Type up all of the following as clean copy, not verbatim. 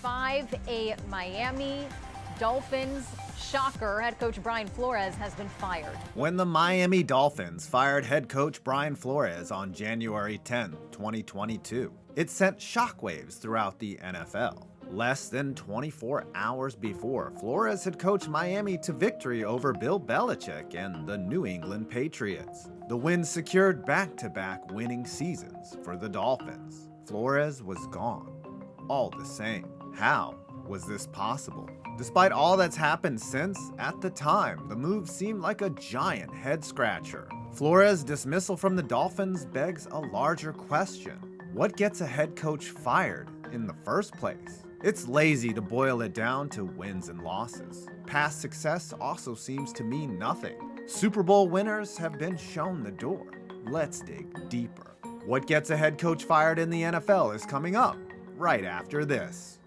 5, a Miami Dolphins shocker. Head coach Brian Flores has been fired. When the Miami Dolphins fired head coach Brian Flores on January 10, 2022, it sent shockwaves throughout the NFL. Less than 24 hours before, Flores had coached Miami to victory over Bill Belichick and the New England Patriots. The win secured back-to-back winning seasons for the Dolphins. Flores was gone. All the same, how was this possible? Despite all that's happened since, at the time, the move seemed like a giant head-scratcher. Flores' dismissal from the Dolphins begs a larger question. What gets a head coach fired in the first place? It's lazy to boil it down to wins and losses. Past success also seems to mean nothing. Super Bowl winners have been shown the door. Let's dig deeper. What gets a head coach fired in the NFL is coming up right after this.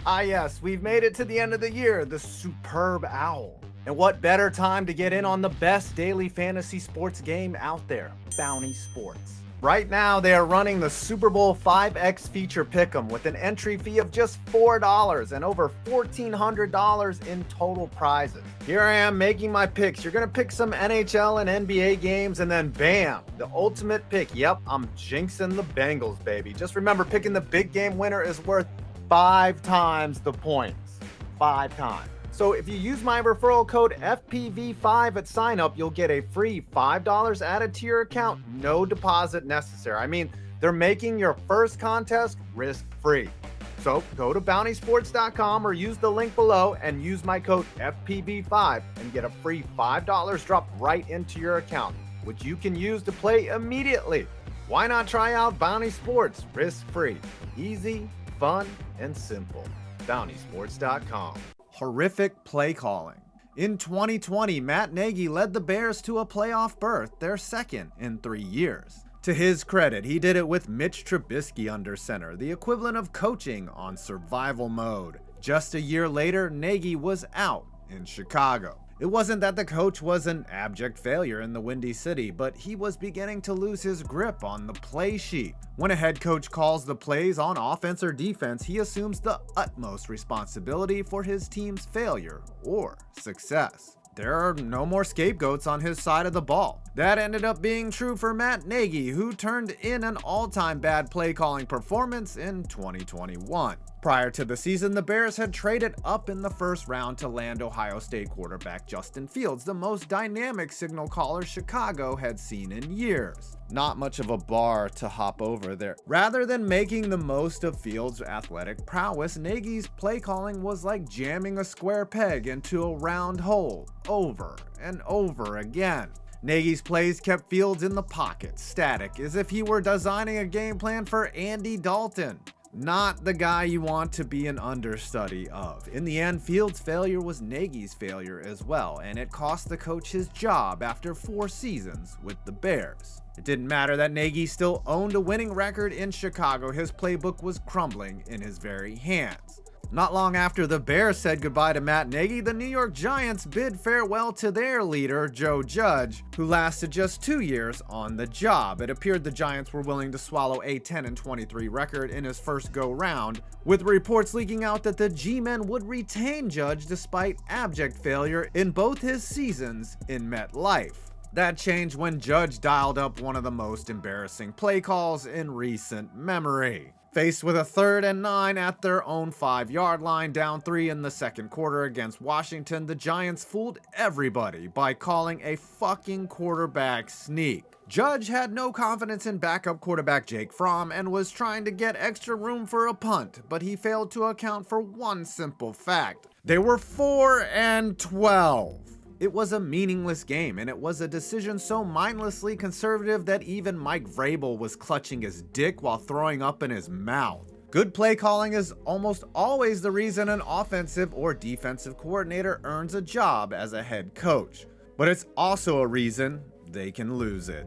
Ah yes, we've made it to the end of the year, the superb owl. And what better time to get in on the best daily fantasy sports game out there, Bounty Sports. Right now, they are running the Super Bowl 5X feature pick'em with an entry fee of just $4 and over $1,400 in total prizes. Here I am making my picks. You're gonna pick some NHL and NBA games and then bam, the ultimate pick. Yep, I'm jinxing the Bengals, baby. Just remember, picking the big game winner is worth 5 times the points. 5 times. So if you use my referral code FPV5 at signup, you'll get a free $5 added to your account, no deposit necessary. I mean, they're making your first contest risk-free. So go to bountysports.com or use the link below and use my code FPV5 and get a free $5 dropped right into your account, which you can use to play immediately. Why not try out Bounty Sports risk-free? Easy, fun, and simple. bountysports.com. Horrific play calling. In 2020, Matt Nagy led the Bears to a playoff berth, their second in 3 years. To his credit, he did it with Mitch Trubisky under center, the equivalent of coaching on survival mode. Just a year later, Nagy was out in Chicago. It wasn't that the coach was an abject failure in the Windy City, but he was beginning to lose his grip on the play sheet. When a head coach calls the plays on offense or defense, he assumes the utmost responsibility for his team's failure or success. There are no more scapegoats on his side of the ball. That ended up being true for Matt Nagy, who turned in an all-time bad play calling performance in 2021. Prior to the season, the Bears had traded up in the first round to land Ohio State quarterback Justin Fields, the most dynamic signal caller Chicago had seen in years. Not much of a bar to hop over there. Rather than making the most of Fields' athletic prowess, Nagy's play calling was like jamming a square peg into a round hole over and over again. Nagy's plays kept Fields in the pocket, static, as if he were designing a game plan for Andy Dalton. Not the guy you want to be an understudy of. In the end, Fields' failure was Nagy's failure as well, and it cost the coach his job after 4 seasons with the Bears. It didn't matter that Nagy still owned a winning record in Chicago. His playbook was crumbling in his very hands. Not long after the Bears said goodbye to Matt Nagy, the New York Giants bid farewell to their leader, Joe Judge, who lasted just 2 years on the job. It appeared the Giants were willing to swallow a 10-23 record in his first go-round, with reports leaking out that the G-men would retain Judge despite abject failure in both his seasons in MetLife. That changed when Judge dialed up one of the most embarrassing play calls in recent memory. Faced with a 3rd and 9 at their own 5-yard line, down 3 in the second quarter against Washington, the Giants fooled everybody by calling a fucking quarterback sneak. Judge had no confidence in backup quarterback Jake Fromm and was trying to get extra room for a punt, but he failed to account for one simple fact. They were 4 and 12. It was a meaningless game, and it was a decision so mindlessly conservative that even Mike Vrabel was clutching his dick while throwing up in his mouth. Good play calling is almost always the reason an offensive or defensive coordinator earns a job as a head coach, but it's also a reason they can lose it.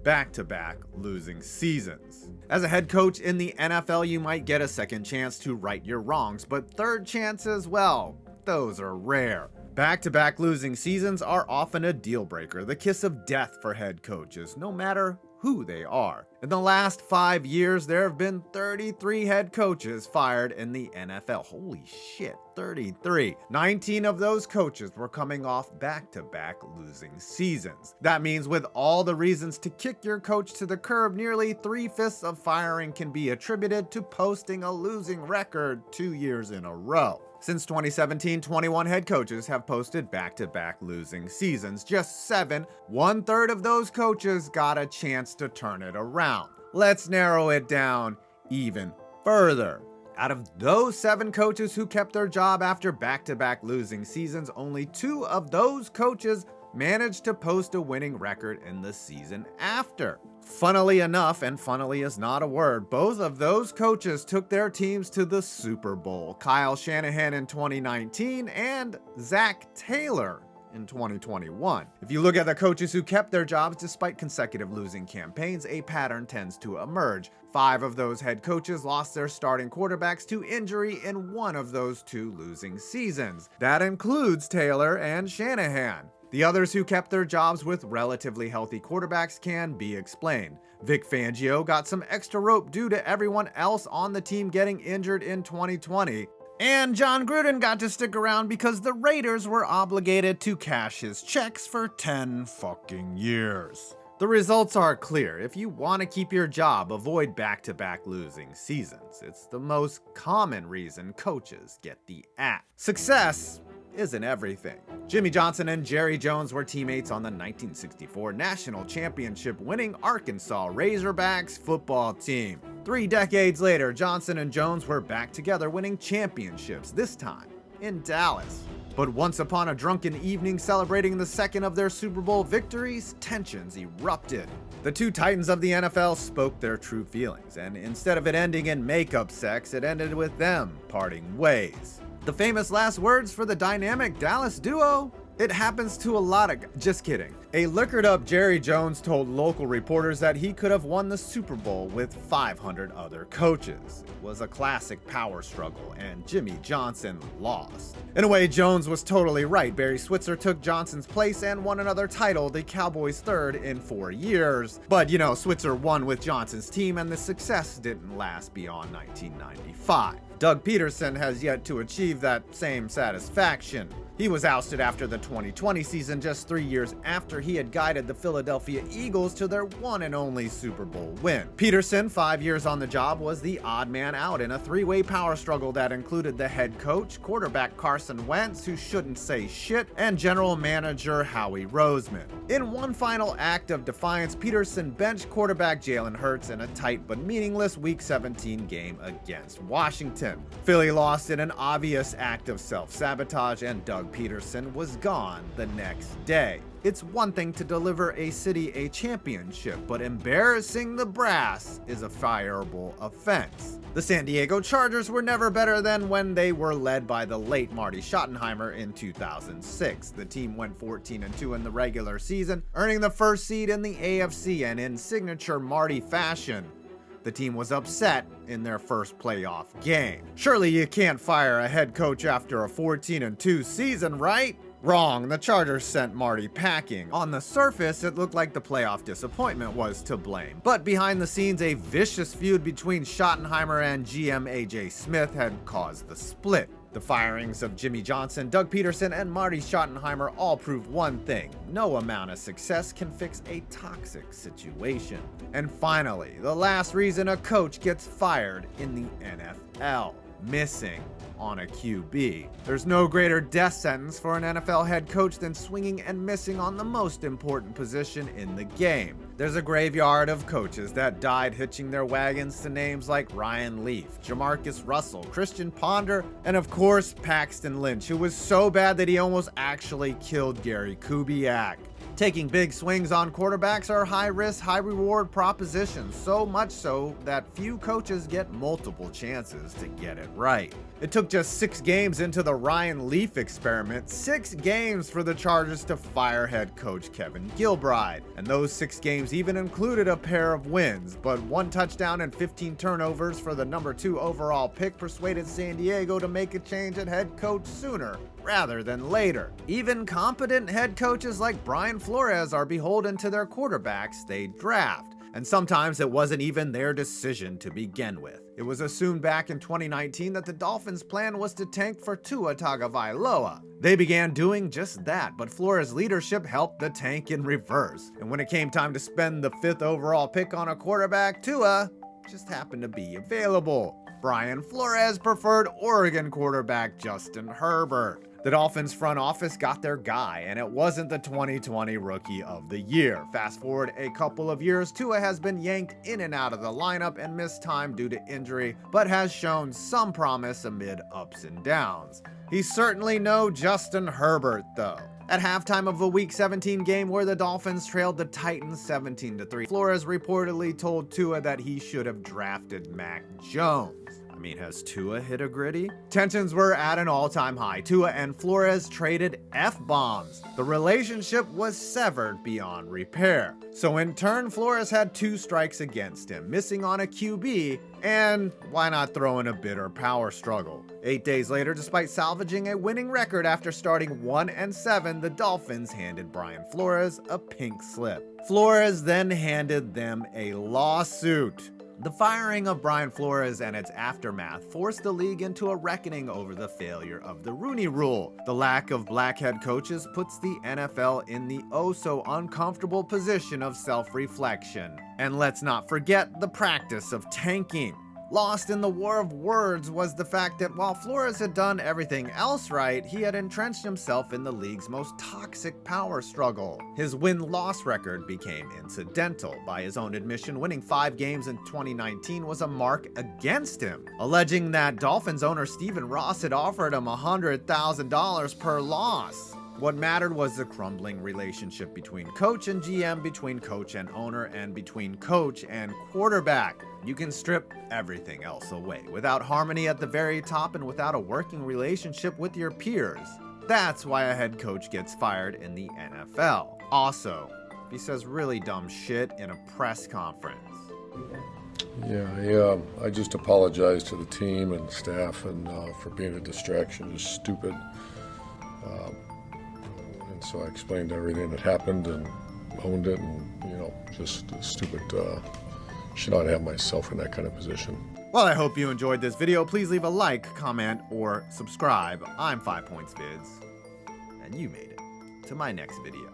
Back-to-back losing seasons. As a head coach in the NFL, you might get a second chance to right your wrongs, but third chances, well, those are rare. Back-to-back losing seasons are often a deal breaker, the kiss of death for head coaches, no matter who they are. In the last 5 years, there have been 33 head coaches fired in the NFL. Holy shit, 33. 19 of those coaches were coming off back-to-back losing seasons. That means with all the reasons to kick your coach to the curb, nearly 3/5 of firing can be attributed to posting a losing record 2 years in a row. Since 2017, 21 head coaches have posted back-to-back losing seasons. Just 7, 1/3 of those coaches got a chance to turn it around. Let's narrow it down even further. Out of those 7 coaches who kept their job after back-to-back losing seasons, only 2 of those coaches managed to post a winning record in the season after. Funnily enough, and funnily is not a word, both of those coaches took their teams to the Super Bowl. Kyle Shanahan in 2019 and Zach Taylor in 2021. If you look at the coaches who kept their jobs despite consecutive losing campaigns, a pattern tends to emerge. 5 of those head coaches lost their starting quarterbacks to injury in one of those 2 losing seasons. That includes Taylor and Shanahan. The others who kept their jobs with relatively healthy quarterbacks can be explained. Vic Fangio got some extra rope due to everyone else on the team getting injured in 2020. And John Gruden got to stick around because the Raiders were obligated to cash his checks for 10 fucking years. The results are clear. If you want to keep your job, avoid back-to-back losing seasons. It's the most common reason coaches get the axe. Success isn't everything. Jimmy Johnson and Jerry Jones were teammates on the 1964 National Championship winning Arkansas Razorbacks football team. 3 decades later, Johnson and Jones were back together winning championships, this time in Dallas. But once upon a drunken evening celebrating the second of their Super Bowl victories, tensions erupted. The 2 titans of the NFL spoke their true feelings, and instead of it ending in makeup sex, it ended with them parting ways. The famous last words for the dynamic Dallas duo? It happens to a lot of... Just kidding. A liquored up Jerry Jones told local reporters that he could have won the Super Bowl with 500 other coaches. It was a classic power struggle, and Jimmy Johnson lost. In a way, Jones was totally right. Barry Switzer took Johnson's place and won another title, the Cowboys' 3rd in 4 years. But, you know, Switzer won with Johnson's team, and the success didn't last beyond 1995. Doug Peterson has yet to achieve that same satisfaction. He was ousted after the 2020 season, just 3 years after he had guided the Philadelphia Eagles to their one and only Super Bowl win. Peterson, 5 years on the job, was the odd man out in a 3-way power struggle that included the head coach, quarterback Carson Wentz, who shouldn't say shit, and general manager Howie Roseman. In one final act of defiance, Peterson benched quarterback Jalen Hurts in a tight but meaningless Week 17 game against Washington. Philly lost in an obvious act of self-sabotage, and Doug Peterson was gone the next day. It's one thing to deliver a city a championship, but embarrassing the brass is a fireable offense. The San Diego Chargers were never better than when they were led by the late Marty Schottenheimer in 2006. The team went 14-2 in the regular season, earning the first seed in the AFC, and in signature Marty fashion, the team was upset in their first playoff game. Surely you can't fire a head coach after a 14-2 season, right? Wrong, the Chargers sent Marty packing. On the surface, it looked like the playoff disappointment was to blame. But behind the scenes, a vicious feud between Schottenheimer and GM AJ Smith had caused the split. The firings of Jimmy Johnson, Doug Peterson, and Marty Schottenheimer all proved one thing: no amount of success can fix a toxic situation. And finally, the last reason a coach gets fired in the NFL: missing on a QB. There's no greater death sentence for an NFL head coach than swinging and missing on the most important position in the game. There's a graveyard of coaches that died hitching their wagons to names like Ryan Leaf, Jamarcus Russell, Christian Ponder, and of course Paxton Lynch, who was so bad that he almost actually killed Gary Kubiak. Taking big swings on quarterbacks are high-risk, high-reward propositions, so much so that few coaches get multiple chances to get it right. It took just 6 games into the Ryan Leaf experiment, 6 games for the Chargers to fire head coach Kevin Gilbride. And those 6 games even included a pair of wins, but 1 touchdown and 15 turnovers for the number 2 overall pick persuaded San Diego to make a change at head coach sooner rather than later. Even competent head coaches like Brian Flores are beholden to their quarterbacks they draft. And sometimes it wasn't even their decision to begin with. It was assumed back in 2019 that the Dolphins' plan was to tank for Tua Tagovailoa. They began doing just that, but Flores' leadership helped the tank in reverse. And when it came time to spend the 5th overall pick on a quarterback, Tua just happened to be available. Brian Flores preferred Oregon quarterback Justin Herbert. The Dolphins front office got their guy, and it wasn't the 2020 Rookie of the Year. Fast forward a couple of years, Tua has been yanked in and out of the lineup and missed time due to injury, but has shown some promise amid ups and downs. He's certainly no Justin Herbert, though. At halftime of a Week 17 game where the Dolphins trailed the Titans 17-3, Flores reportedly told Tua that he should have drafted Mac Jones. I mean, has Tua hit a gritty? Tensions were at an all-time high. Tua and Flores traded F-bombs. The relationship was severed beyond repair. So in turn, Flores had 2 strikes against him, missing on a QB, and why not throw in a bitter power struggle? 8 days later, despite salvaging a winning record after starting 1-7, the Dolphins handed Brian Flores a pink slip. Flores then handed them a lawsuit. The firing of Brian Flores and its aftermath forced the league into a reckoning over the failure of the Rooney Rule. The lack of black head coaches puts the NFL in the oh-so-uncomfortable position of self-reflection. And let's not forget the practice of tanking. Lost in the war of words was the fact that while Flores had done everything else right, he had entrenched himself in the league's most toxic power struggle. His win-loss record became incidental. By his own admission, winning 5 games in 2019 was a mark against him, alleging that Dolphins owner Stephen Ross had offered him $100,000 per loss. What mattered was the crumbling relationship between coach and GM, between coach and owner, and between coach and quarterback. You can strip everything else away. Without harmony at the very top and without a working relationship with your peers. That's why a head coach gets fired in the NFL. Also, if he says really dumb shit in a press conference. Yeah, I just apologize to the team and staff and for being a distraction, just stupid. And so I explained everything that happened and owned it, and just stupid. Should not have myself in that kind of position. Well, I hope you enjoyed this video. Please leave a like, comment, or subscribe. I'm 5 Points Vids, and you made it to my next video.